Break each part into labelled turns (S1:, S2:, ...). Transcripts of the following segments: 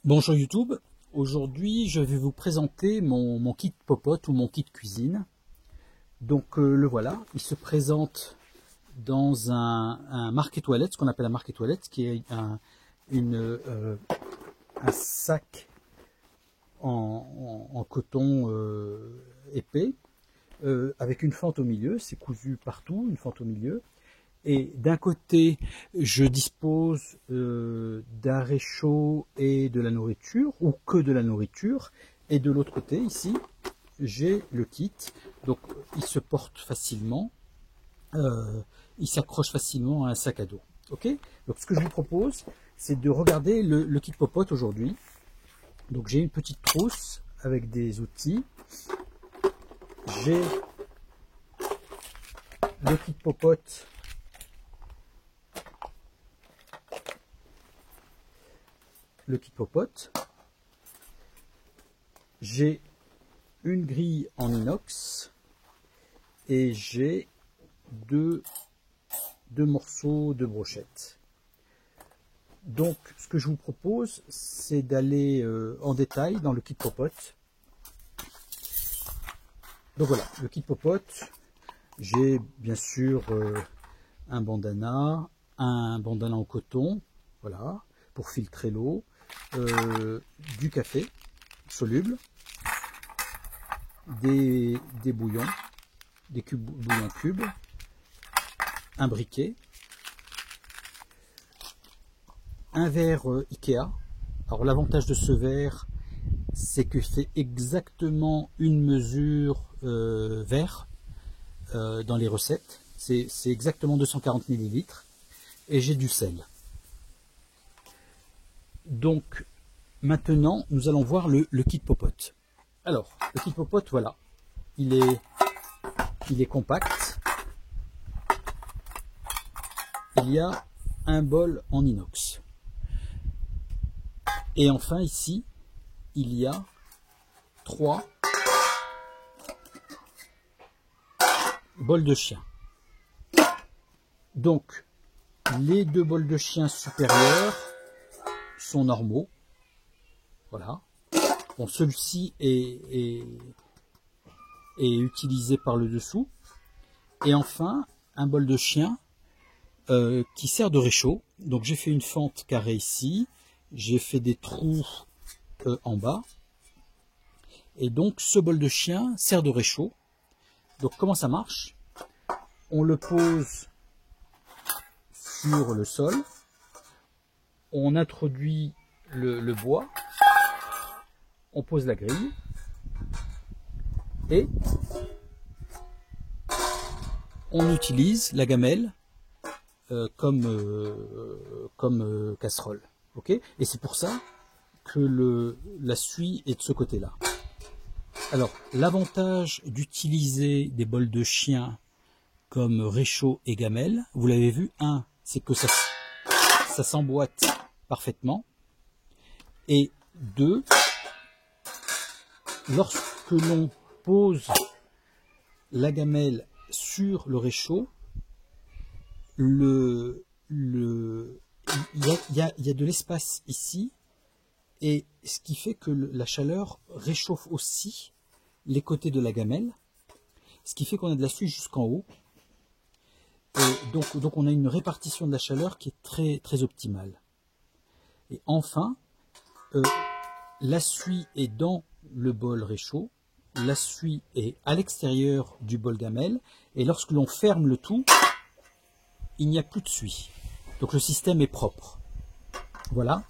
S1: Bonjour YouTube, aujourd'hui je vais vous présenter mon kit popote ou mon kit cuisine. Donc le voilà, il se présente dans un marque-toilette, ce qu'on appelle un marque-toilette, qui est un sac en coton épais, avec une fente au milieu, c'est cousu partout, une fente au milieu. Et d'un côté, je dispose d'un réchaud et de la nourriture, ou que de la nourriture. Et de l'autre côté, ici, j'ai le kit. Donc, il se porte facilement, il s'accroche facilement à un sac à dos. Ok. Donc, ce que je vous propose, c'est de regarder le kit popote aujourd'hui. Donc, j'ai une petite trousse avec des outils. J'ai le kit popote. Le kit popote. J'ai une grille en inox et j'ai deux morceaux de brochette. Donc ce que je vous propose, c'est d'aller en détail dans le kit popote. Donc voilà, le kit popote, j'ai bien sûr un bandana en coton, voilà, pour filtrer l'eau, du café soluble, des bouillons, des bouillons cubes, un briquet, un verre Ikea. Alors l'avantage de ce verre, c'est que c'est exactement une mesure verre dans les recettes. C'est exactement 240 ml. Et j'ai du sel. Donc maintenant, nous allons voir le kit popote. Alors, le kit popote, voilà. Il est compact. Il y a un bol en inox. Et enfin, ici, il y a 3 bols de chien. Donc, les 2 bols de chien supérieurs sont normaux. Voilà. Bon, celui-ci est utilisé par le dessous. Et enfin, un bol de chien qui sert de réchaud. Donc j'ai fait une fente carrée ici. J'ai fait des trous en bas. Et donc ce bol de chien sert de réchaud. Donc comment ça marche? On le pose sur le sol. On introduit le bois. On pose la grille. Et on utilise la gamelle comme casserole. Okay, et c'est pour ça que la suie est de ce côté-là. Alors, l'avantage d'utiliser des bols de chien comme réchaud et gamelle, vous l'avez vu, c'est que ça s'emboîte parfaitement. Et 2, lorsque l'on pose la gamelle sur le réchaud, il y a de l'espace ici, et ce qui fait que la chaleur réchauffe aussi les côtés de la gamelle, ce qui fait qu'on a de la suie jusqu'en haut. Et donc on a une répartition de la chaleur qui est très, très optimale. Et enfin, la suie est dans le bol réchaud, la suie est à l'extérieur du bol gamelle, et lorsque l'on ferme le tout, il n'y a plus de suie. Donc le système est propre. Voilà.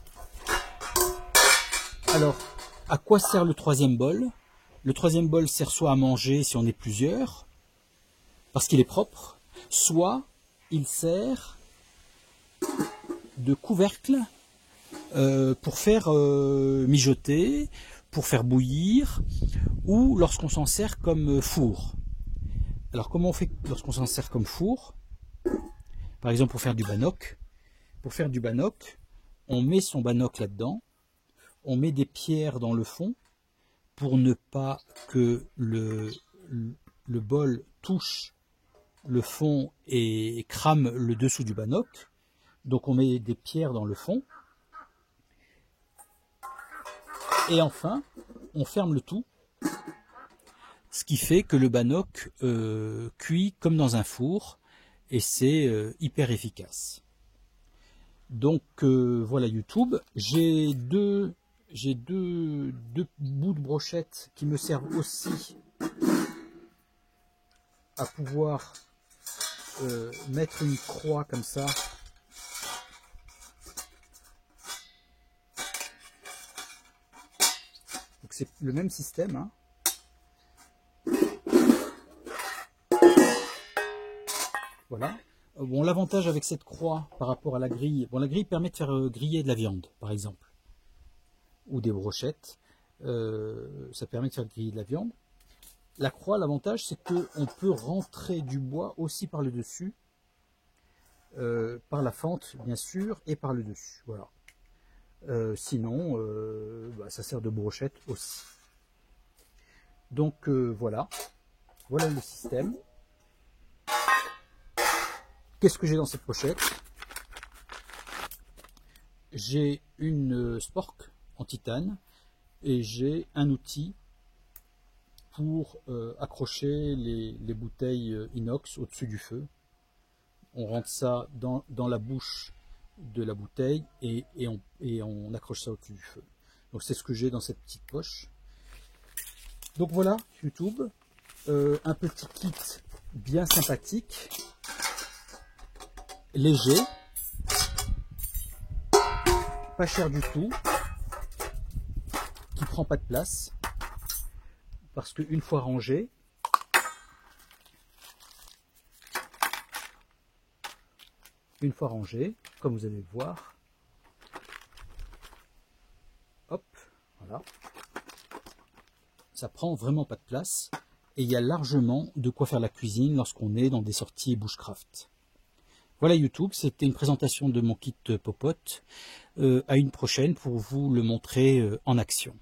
S1: Alors, à quoi sert le 3e bol? Le 3e bol sert soit à manger si on est plusieurs, parce qu'il est propre, soit il sert de couvercle pour faire mijoter, pour faire bouillir, ou lorsqu'on s'en sert comme four. Alors comment on fait lorsqu'on s'en sert comme four? Par exemple pour faire du banook. Pour faire du banook, on met son banook là-dedans, on met des pierres dans le fond pour ne pas que le bol touche le fond et crame le dessous du banook. Donc on met des pierres dans le fond. Et enfin, on ferme le tout, ce qui fait que le banook cuit comme dans un four, et c'est hyper efficace. Donc voilà YouTube, j'ai deux bouts de brochette qui me servent aussi à pouvoir mettre une croix comme ça. Donc c'est le même système, hein. Voilà. Bon, l'avantage avec cette croix par rapport à la grille, bon, la grille permet de faire griller de la viande, par exemple, ou des brochettes. Ça permet de faire griller de la viande. La croix, l'avantage, c'est qu'on peut rentrer du bois aussi par le dessus, par la fente, bien sûr, et par le dessus. Voilà. Sinon, ça sert de brochette aussi. Donc voilà le système. Qu'est-ce que j'ai dans cette pochette? J'ai une spork en titane et j'ai un outil pour accrocher les bouteilles inox au-dessus du feu. On rentre ça dans la bouche de la bouteille et on accroche ça au-dessus du feu. Donc c'est ce que j'ai dans cette petite poche. Donc voilà YouTube, un petit kit bien sympathique, léger, pas cher du tout, qui prend pas de place, parce qu'une fois rangé, comme vous allez le voir, hop, voilà, ça prend vraiment pas de place, et il y a largement de quoi faire la cuisine lorsqu'on est dans des sorties bushcraft. Voilà YouTube, c'était une présentation de mon kit popote. À une prochaine pour vous le montrer en action.